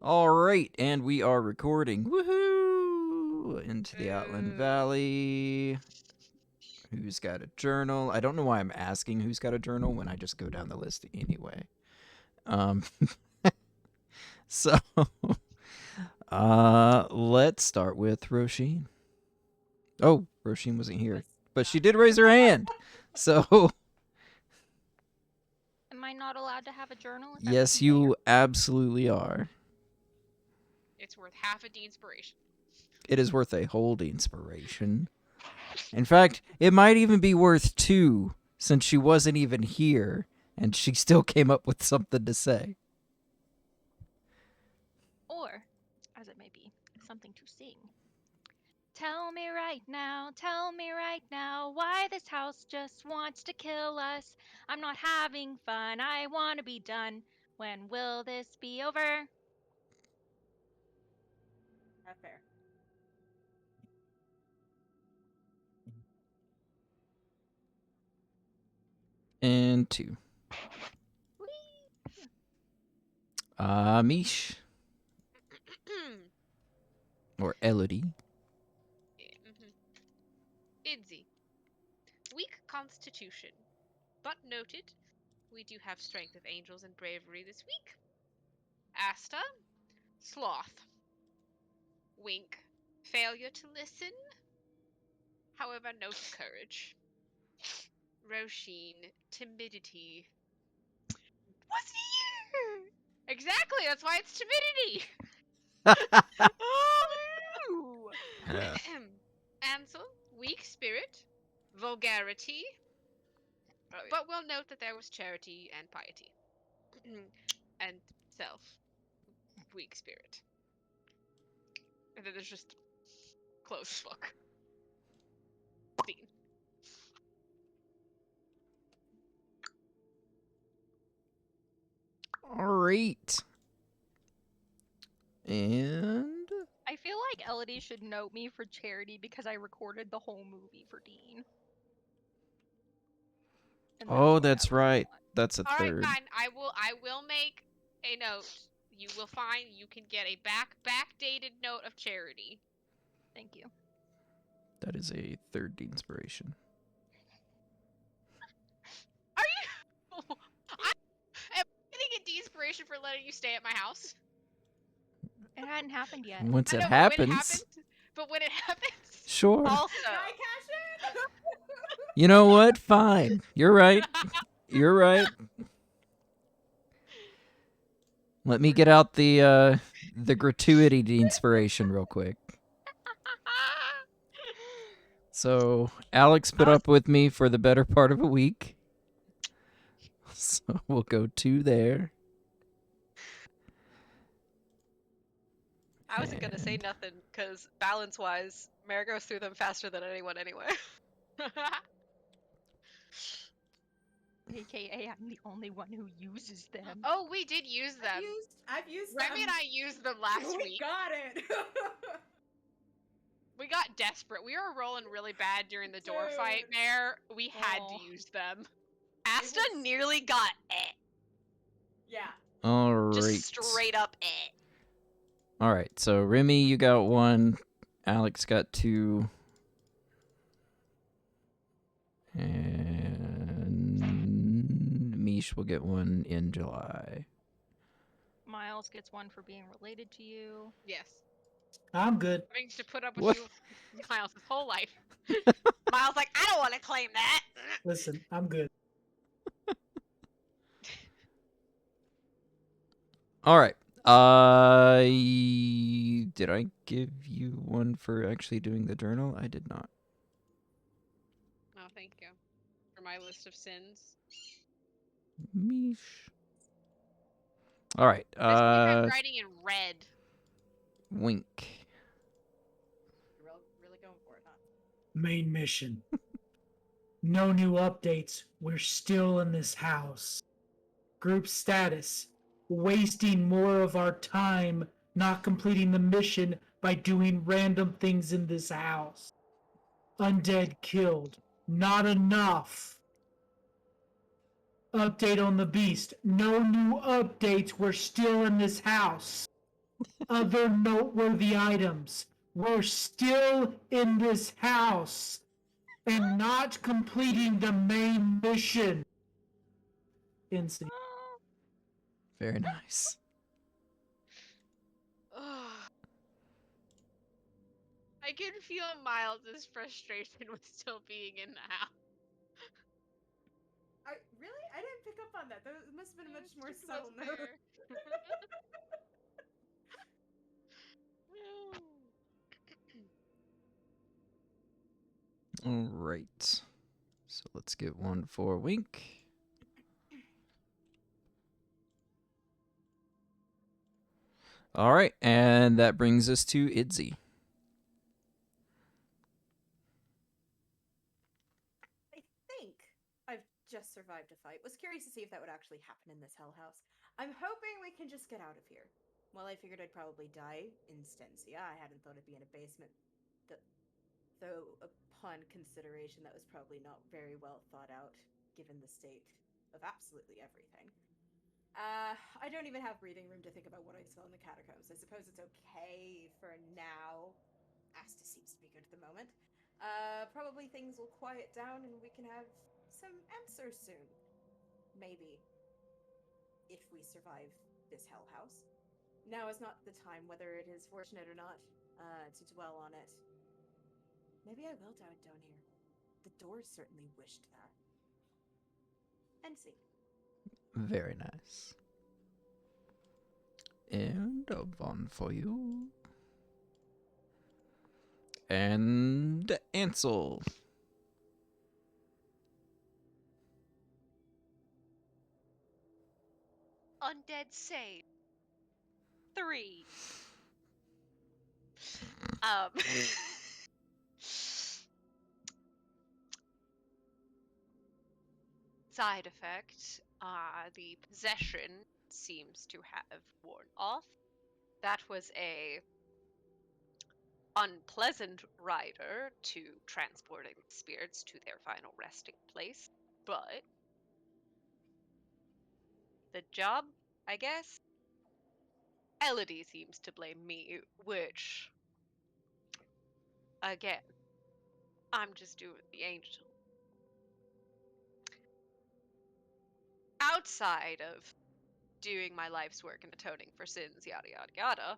All right, and we are recording. Woohoo! Into the Outland Valley. Who's got a journal? I don't know why I'm asking who's got a journal when I just go down the list anyway. Um, so, let's start with Roisin. Oh, Roisin wasn't here, but she did raise her hand. So, Am I not allowed to have a journal? yes, you absolutely are. It's worth half a D-inspiration. It is worth a whole inspiration. In fact, it might even be worth 2, since she wasn't even here, and she still came up with something to say. Or, as it may be, something to sing. Tell me right now, why this house just wants to kill us. I'm not having fun, I want to be done. When will this be over? Not fair. And 2. Mish. Or Elodie. Idzi. Weak constitution. But noted, we do have strength of angels and bravery this week. Asta. Sloth. Wink. Failure to listen. However, note courage. Roisin. Timidity. What's here? Exactly, that's why it's timidity. Ooh. Ansel, weak spirit, vulgarity, but we'll note that there was charity and piety. And self, weak spirit. And then there's just closed book. Scene. All right. And I feel like Elodie should note me for charity because I recorded the whole movie for Dean. oh, that's right. That's a All right, third. fine. I will make a note. You will find you can get a backdated note of charity. Thank you. That is a third inspiration. Are you? I'm getting a D-inspiration for letting you stay at my house. It hadn't happened yet. Once it But happens. when it happens. Sure. Also. Can I cash in? You know what? Fine. You're right. You're right. Let me get out the gratuity inspiration real quick. So Alex put up with me for the better part of a week. So we'll go 2 there. I wasn't going to say nothing, because balance-wise, Mare goes through them faster than anyone anyway. AKA, I'm the only one who uses them. Oh, we did use them. I've used Remy them. and I used them last We week. got it. We got desperate. We were rolling really bad during the door fight, Mare. We had to use them. Asta nearly got it. Yeah. All right. Just straight up it. All right. So Remy, you got 1. Alex got 2. And Mish will get 1 in July. Miles gets 1 for being related to you. Yes. I'm good. Having to put up with What? you, Miles, his whole life. Miles like, I don't want to claim that. Listen, I'm good. All right. Did I give you 1 for actually doing the journal? I did not. Oh, thank you. For my list of sins. Mish. All right. This week I'm writing in red. Wink. You're really going for it, huh? Main mission. No new updates. We're still in this house. Group status. Wasting more of our time not completing the mission by doing random things in this house. Undead killed. Not enough. Update on the beast. No new updates. We're still in this house. other noteworthy items. We're still in this house and not completing the main mission. Insane. Very nice. Ugh. I can feel Miles' frustration with still being in the house. Really? I didn't pick up on that. That must have been a much more It subtle was note. fair. All right. So let's get one for Wink. All right, and that brings us to Idzy. I think I've just survived a fight. Was curious to see if that would actually happen in this hell house. I'm hoping we can just get out of here. Well, I figured I'd probably die in Stensia. I hadn't thought it'd be in a basement. Though, upon consideration, that was probably not very well thought out, given the state of absolutely everything. I don't even have breathing room to think about what I saw in the catacombs. I suppose it's okay for now. Asta seems to be good at the moment. Probably things will quiet down and we can have some answers soon. Maybe. If we survive this hell house. Now is not the time, whether it is fortunate or not, to dwell on it. Maybe I will die down here. The doors certainly wished that. And see. Very nice. And a one for you. And Ansel. Undead save. 3. Um. Side effect. The possession seems to have worn off. That was a unpleasant rider to transporting spirits to their final resting place, but the job, I guess. Elodie seems to blame me, which, again, I'm just doing the angel. Outside of doing my life's work and atoning for sins, yada yada yada,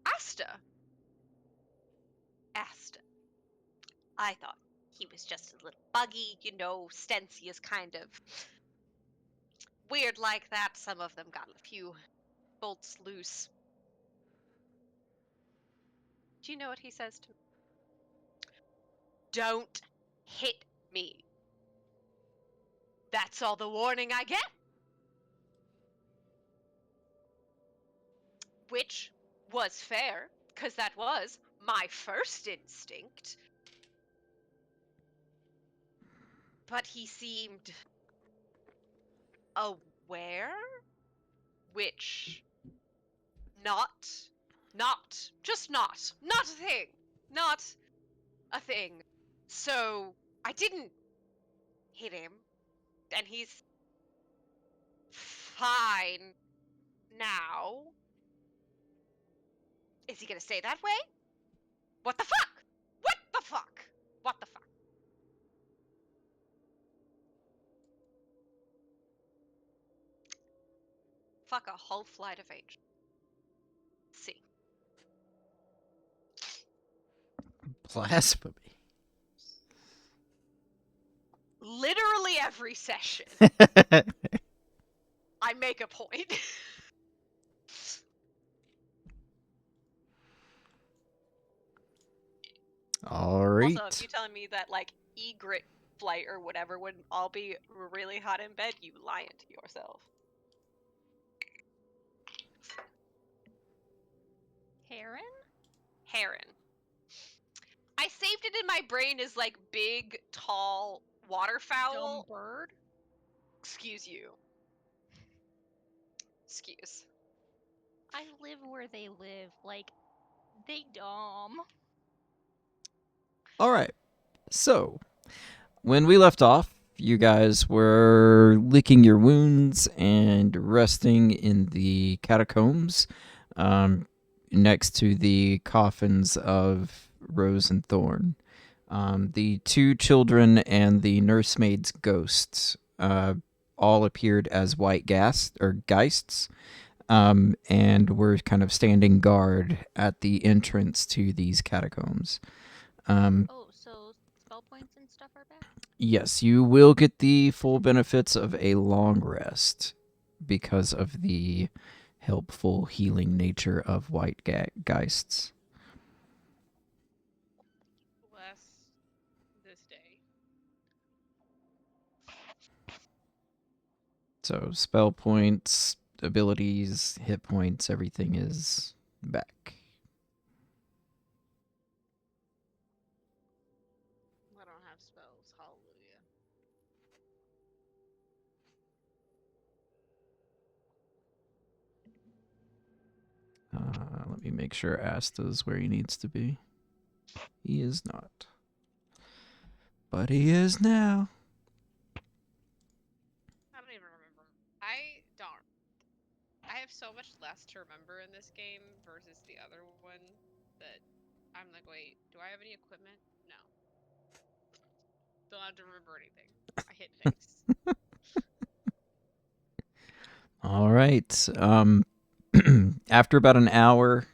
Asta. I thought he was just a little buggy, Stensia's kind of weird like that. Some of them got a few bolts loose. Do you know what he says to me? Don't hit me. That's all the warning I get. Which was fair, because that was my first instinct. But he seemed aware, which not a thing. Not a thing. So I didn't hit him, and he's fine now. Is he gonna stay that way? What the fuck? What the fuck? What the fuck? Fuck a whole flight of angels. See. Blasphemy. Literally every session, I make a point. All right. Also, if you're telling me that, like, egret flight or whatever would all be really hot in bed, you lying to yourself. Heron? Heron. I saved it in my brain as, like, big, tall waterfowl. Dumb bird? Excuse you. Excuse. I live where they live. Like, they dumb. All right. So, when we left off, you guys were licking your wounds and resting in the catacombs next to the coffins of Rose and Thorn. The two children and the nursemaid's ghosts all appeared as white geists, and were kind of standing guard at the entrance to these catacombs. Oh, so spell points and stuff are back? Yes, you will get the full benefits of a long rest because of the helpful healing nature of white geists. Bless this day. So spell points, abilities, hit points, everything is back. I don't have spells. Hallelujah. Let me make sure Asta's where he needs to be. He is not. But he is now. I don't even remember. I don't. I have so much less to remember in this game versus the other one that I'm like, wait, do I have any equipment? No. Don't have to remember anything. I hit things. All right. After about an hour,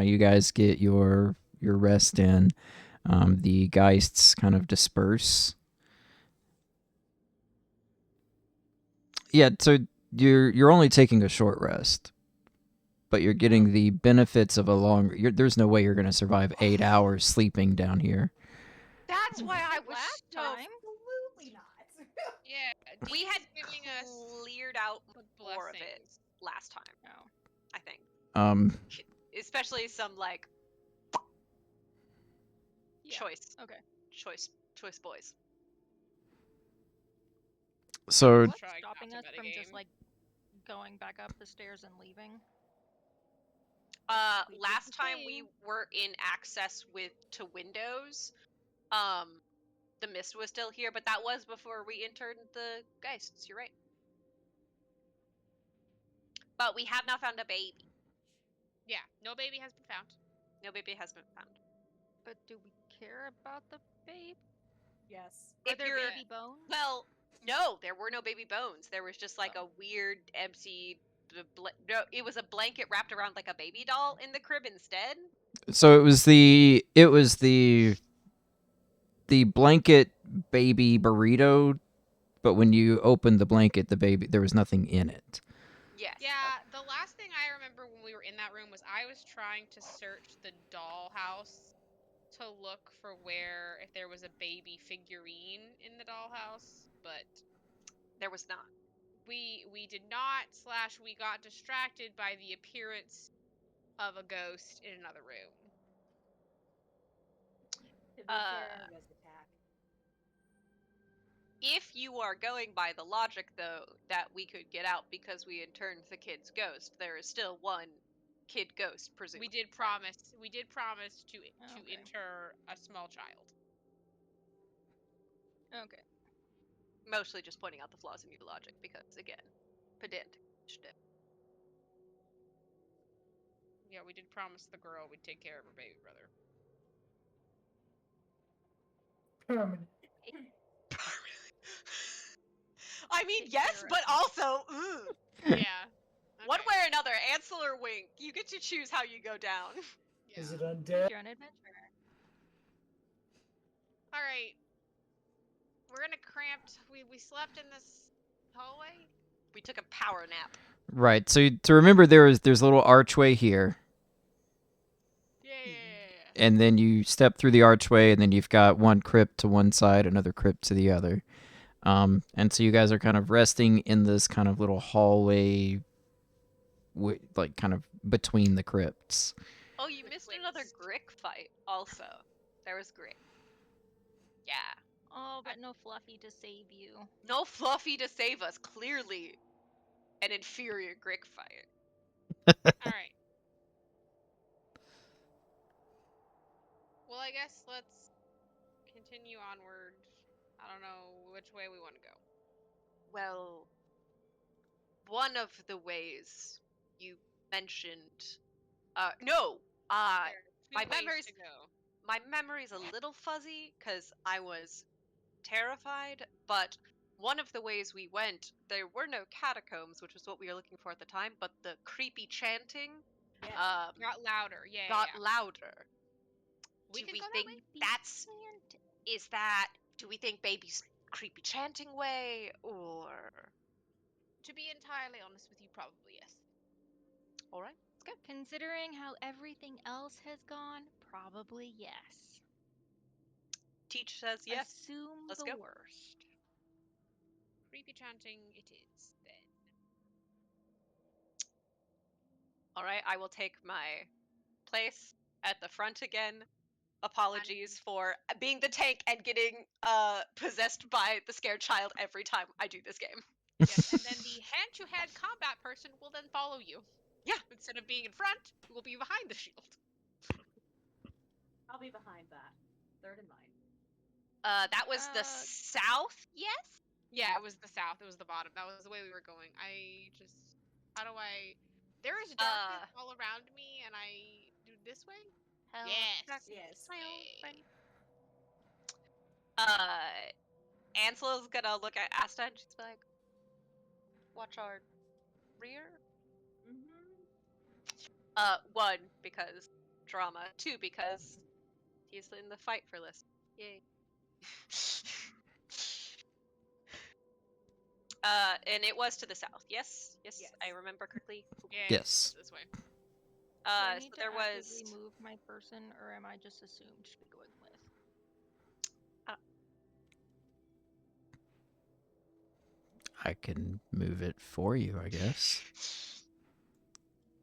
you guys get your rest in. The geists kind of disperse. Yeah, so you're only taking a short rest, but you're getting the benefits of a long. There's no way you're going to survive 8 hours sleeping down here. That's why I was Last so. time. Absolutely not. Yeah, We Dean had is giving us cleared out the more of it blessings. last time, No. I think. Um, Especially some like Yeah. choice boys. so What's Trying not stopping to us from just metagame. like going back up the stairs and leaving? We did Last the time we same. were in access to windows. The mist was still here, but that was before we entered the geists. You're right. But we have now found a baby. Yeah, no baby has been found. No baby has been found. But do we care about the babe? Yes. Are If there you're baby bones? well, no, there were no baby bones. There was just like a weird empty. No, it was a blanket wrapped around like a baby doll in the crib instead. so it was the blanket baby burrito, but when you opened the blanket, the baby there was nothing in it. Yes. Yeah, the last thing I remember when we were in that room was I was trying to search the dollhouse to look for if there was a baby figurine in the dollhouse, but There was not. we did not / we got distracted by the appearance of a ghost in another room. To be fair, it was attack. If you are going by the logic, though, that we could get out because we interned the kid's ghost, there is still one kid ghost, presumably. We did promise to Okay. inter a small child. Okay. Mostly just pointing out the flaws in your logic because, again, pedantic. Yeah, we did promise the girl we'd take care of her baby brother. Permanent. I mean, Take yes, care but of. also, Yeah. one Okay. way or another, Ansel or Wink, you get to choose how you go down. Yeah. Is it undead? You're an adventurer. All right. We're in a cramped. We slept in this hallway. We took a power nap. Right. So to remember, there's a little archway here, Yeah. and then you step through the archway, and then you've got one crypt to one side, another crypt to the other. And so you guys are kind of resting in this kind of little hallway, like kind of between the crypts. Oh, you missed another Grick fight, also. There was Grick. Yeah. Oh, but no Fluffy to save you. No Fluffy to save us. Clearly an inferior Grick fight. All right. Well, I guess let's continue onward. I don't know which way we want to go. Well, one of the ways you mentioned. No. There are two My ways memories. to go. My memory's a little fuzzy because I was terrified. But one of the ways we went, there were no catacombs, which was what we were looking for at the time. But the creepy chanting, Yes. Got louder. Yeah, got yeah. louder. We Do can we go that think way. that's is that? Do we think baby's creepy chanting way or? To be entirely honest with you, probably yes. All right, let's go. Considering how everything else has gone, probably yes. Teach says yes. Assume Let's the go. worst. Creepy chanting it is then. All right, I will take my place at the front again. Apologies for being the tank and getting possessed by the scared child every time I do this game. Yes, and then the hand-to-hand combat person will then follow you. Yeah. Instead of being in front, you will be behind the shield. I'll be behind that. Third in line. That was the south, yes? Yeah, it was the south. It was the bottom. That was the way we were going. How do I? There is darkness all around me, and I do this way. Hell, Yes. Yes. Way. Ansel's gonna look at Asta and she's like, watch our rear? One, because drama. Two, because he's in the fight for this. Yay. And it was to the south, yes? Yes, Yes. I remember correctly. Yes. This way. Do I need So to there actively was. move my person, or am I just assumed to be going with? I can move it for you, I guess.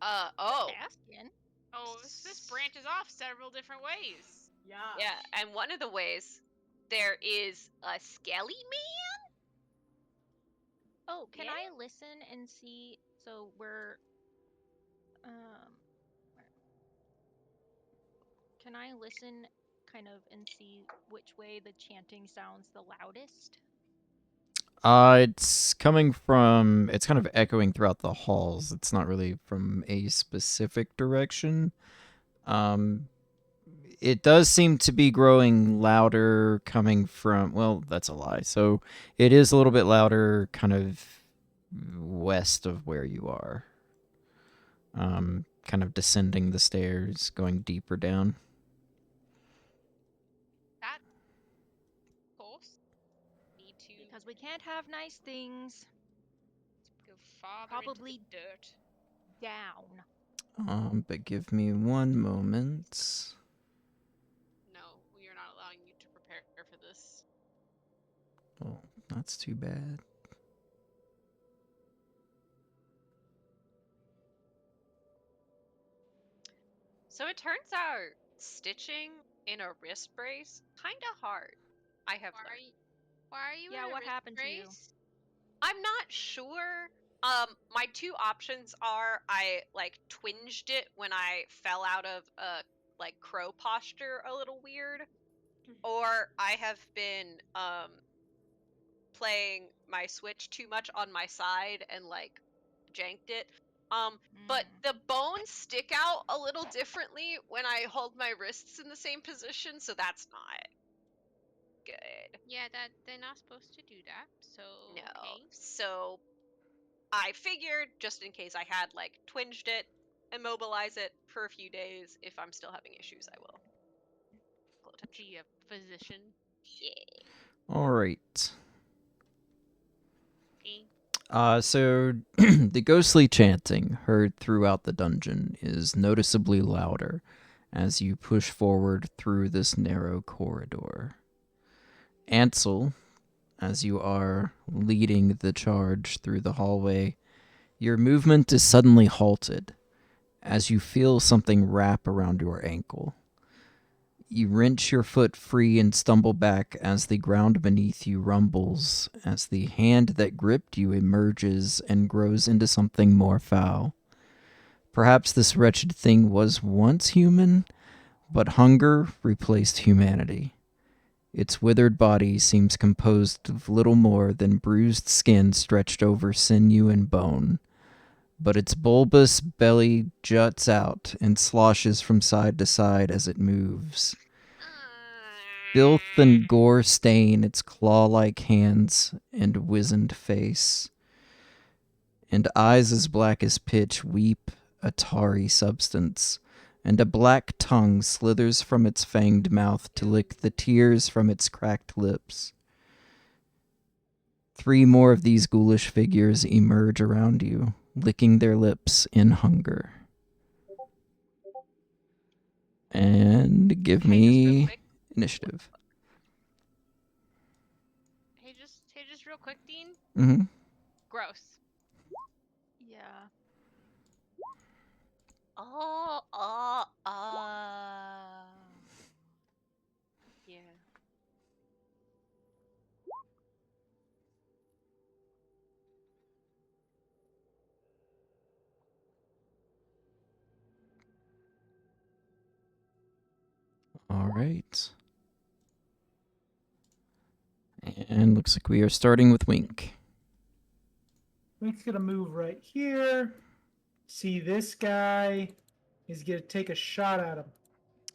Oh. Asking. Oh, this branches off several different ways. Yeah. Yeah, and one of the ways there is a skelly man. Oh, can Yeah? I listen and see? So we're, can I listen, kind of, and see which way the chanting sounds the loudest? It's coming from. It's kind of echoing throughout the halls. It's not really from a specific direction. It does seem to be growing louder coming from. Well, that's a lie. So it is a little bit louder, kind of west of where you are. Kind of descending the stairs, going deeper down. That, of course, need to Because we can't have nice things go farther Probably- into the dirt. down. But give me one moment. No, we are not allowing you to prepare for this. Oh, that's too bad. So it turns out stitching in a wrist brace kinda hard. I have learned. Why are you Yeah, in a what wrist happened to you? brace? I'm not sure. My two options are I like twinged it when I fell out of a like crow posture a little weird, or I have been playing my Switch too much on my side and like janked it. But the bones stick out a little differently when I hold my wrists in the same position, so that's not good. Yeah, that they're not supposed to do that. So No. okay. So I figured just in case I had like twinged it, immobilize it for a few days. If I'm still having issues, I will call attention. Be a physician. Yeah. All right. Okay. So the ghostly chanting heard throughout the dungeon is noticeably louder as you push forward through this narrow corridor. Ansel, as you are leading the charge through the hallway, your movement is suddenly halted as you feel something wrap around your ankle. You wrench your foot free and stumble back as the ground beneath you rumbles, as the hand that gripped you emerges and grows into something more foul. Perhaps this wretched thing was once human, but hunger replaced humanity. Its withered body seems composed of little more than bruised skin stretched over sinew and bone, but its bulbous belly juts out and sloshes from side to side as it moves. Filth and gore stain its claw-like hands and wizened face, and eyes as black as pitch weep a tarry substance, and a black tongue slithers from its fanged mouth to lick the tears from its cracked lips. 3 more of these ghoulish figures emerge around you, licking their lips in hunger. And give Hey, just real me quick. initiative. Hey, just real quick, Dean. Mm-hmm. Gross. Yeah. Oh, yeah. All right. And looks like we are starting with Wink. Wink's gonna move right here. See this guy. He's gonna take a shot at him.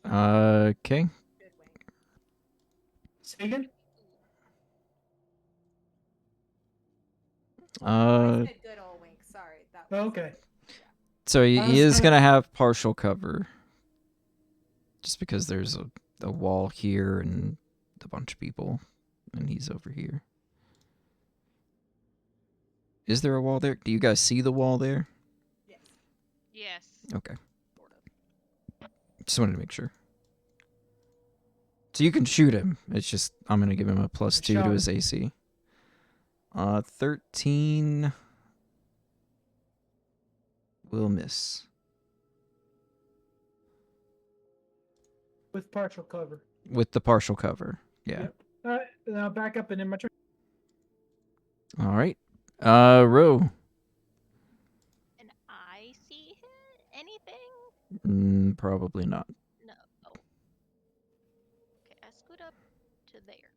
Okay. Good wink. Say again? Uh, I said good old wink. Sorry, that was Okay. so he I was is kinda- gonna have partial cover, just because there's a wall here and a bunch of people, and he's over here. Is there a wall there? Do you guys see the wall there? yes. Yes. Okay. Sort of. Just wanted to make sure. So you can shoot him. It's just I'm gonna give him a +2 to Shot his AC. 13 will miss. with partial cover. With the partial cover. Yeah. Yep. Now back up and in my turn. All right. Ro. And I see anything? Probably not. No. Oh. Okay, I scoot up to there.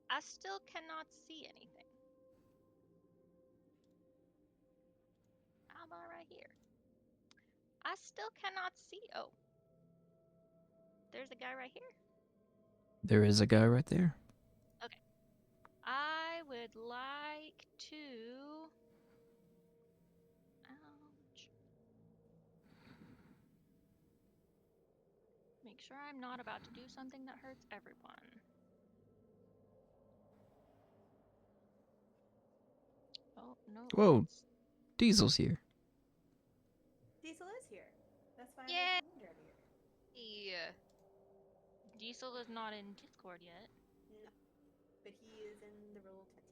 I still cannot see anything. How about right here? I still cannot see. Oh. There's a guy right here. There is a guy right there. I would like to. Ouch. Make sure I'm not about to do something that hurts everyone. Oh, no. Whoa. that's- Diesel's here. Diesel is here. That's why Yeah. I was named earlier. Yeah. Diesel is not in Discord yet. No. But he is in the roll 20.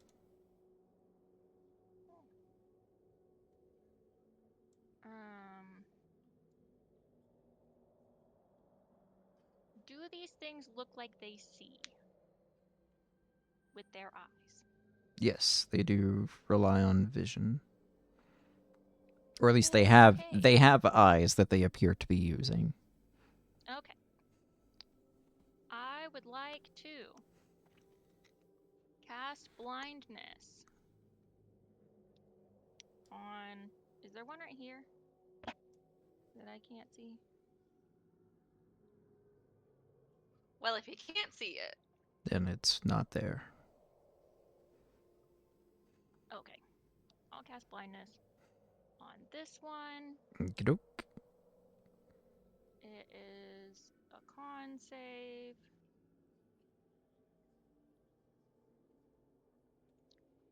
Do these things look like they see with their eyes? Yes, they do rely on vision. Or at least they have eyes that they appear to be using. Okay. I would like to cast blindness on. Is there one right here that I can't see? Well, if you can't see it, Then it's not there. Okay. I'll cast blindness on this one. Okey-doke. It is a con save.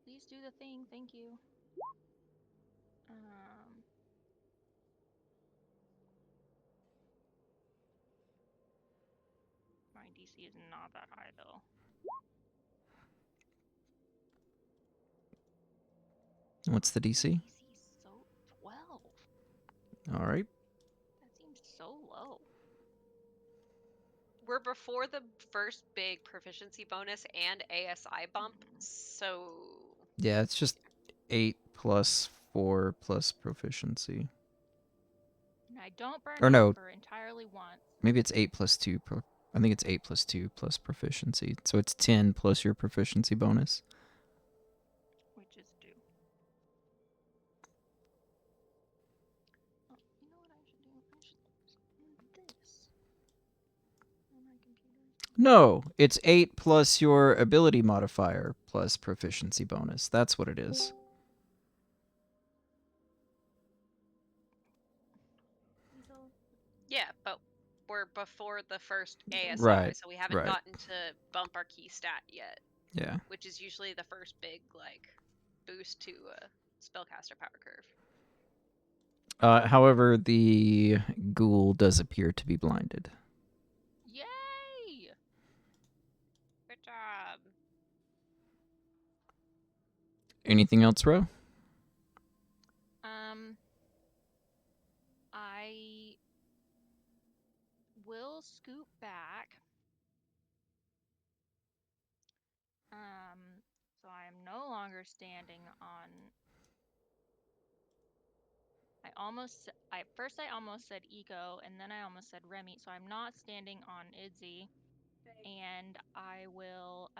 Please do the thing, thank you. My DC is not that high though. What's the DC? DC is so 12. All right. That seems so low. we're before the first big proficiency bonus and ASI bump, so Yeah, it's just 8 plus 4 plus proficiency. And I don't burn Or no. for entirely once. Maybe it's 8 plus 2 I think it's 8 plus 2 plus proficiency. So it's 10 plus your proficiency bonus. Which is due. Oh, you know what I should do? I should do this. On my computer. No, it's 8 plus your ability modifier plus proficiency bonus. That's what it is. Weasel. Yeah, but we're before the first ASI, Right, so we haven't right. gotten to bump our key stat yet, Yeah. which is usually the first big like boost to spellcaster power curve. However, the ghoul does appear to be blinded. Yay! Good job. Anything else, Ro? I will scoot back. So I am no longer standing on. First I almost said Eco, and then I almost said Remy. So I'm not standing on Idzi, and I will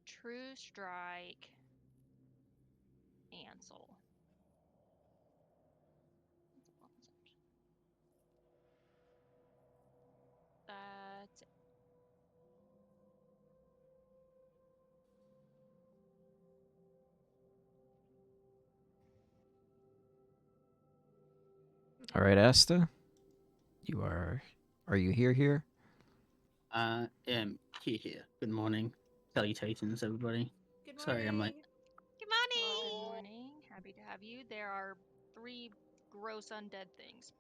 True Strike Ansel. That's it. All right, Asta. Are you here? Here. Good morning. Salutations, everybody. Good Sorry, I'm late. morning. Good Good morning. morning. Happy to have you. There are 3 gross undead things.